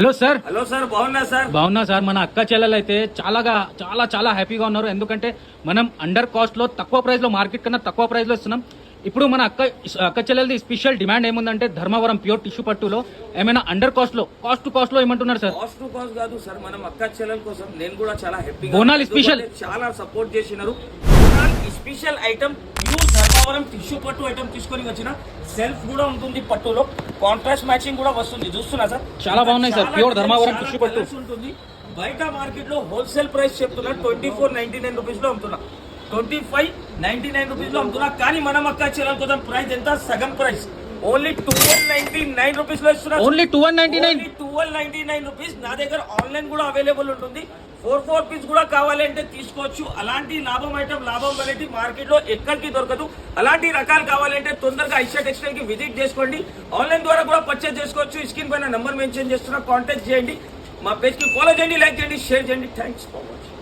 Hello sir. Hello sir, బాగున్నా sir. బాగున్నా sir. మన అక్క చెల్లెలు అయితే చాలా హ్యాపీగా ఉన్నారు. ఎందుకంటే మనం అండర్ కాస్ట్ లో తక్కువ ప్రైస్ లో మార్కెట్ కన్నా తక్కువ ప్రైస్ లో ఇస్తున్నాం. ఇప్పుడు మన అక్క చెల్లెలది స్పెషల్ డిమాండ్ ఏముందంటే ధర్మవరం ప్యూర్ టిష్యూ పట్టులో ఏమైనా అండర్ కాస్ట్ టు కాస్ట్ లో ఏమంటున్నారు సార్? కాస్ట్ టు కాస్ట్ కాదు సార్, మనం అక్క చెల్లెల కోసం నేను కూడా చాలా హ్యాపీగా. బోనాల్ స్పెషల్ చాలా సపోర్ట్ చేసినారు. Bonal special item pure Dharmavaram tissue పట్టు ఐటమ్ తీసుకొని వచ్చిన. సెల్ఫ్ కూడా ఉంటుంది పట్టులో, కాంట్రాస్ట్ మ్యాచింగ్ కూడా వస్తుంది. చూస్తున్నా సార్, చాలా బాగున్నాయి సార్. ప్యూర్ ధర్మవరం టిష్యూ పట్టు ఉంటుంది. బయట మార్కెట్ లో హోల్సేల్ ప్రైస్ చెప్తున్నా 2499 రూపీస్ లో అమ్ముతున్నా, 2599 రూపీస్ లో అమ్ముతున్నా. కానీ మనం అక్క చెల్లెల కోసం ప్రైస్ ఎంత? సగం ప్రైస్, ఓన్లీ 1299 రూపీస్ లో ఇస్తున్నా. Only 1299 rupees. నా దగ్గర ఆన్లైన్ కూడా అవైలబుల్ ఉంటుంది. 4 పీస్ కూడా కావాలంటే తీసుకోవచ్చు. అలాంటి లాభం వెరైటీ మార్కెట్ లో ఎక్కడికి దొరకదు. అలాంటి రకాలు కావాలంటే తొందరగా ఐషా టెక్స్టైల్ కి విజిట్ చేసుకోండి. ఆన్లైన్ ద్వారా కూడా పర్చేజ్ చేసుకోవచ్చు. స్క్రీన్ పైన నంబర్ మెన్షన్ చేస్తున్నా, కాంటాక్ట్ చేయండి. మా పేజ్ కి ఫాలో చేయండి, లైక్ చేయండి, షేర్ చేయండి. Thanks for watching.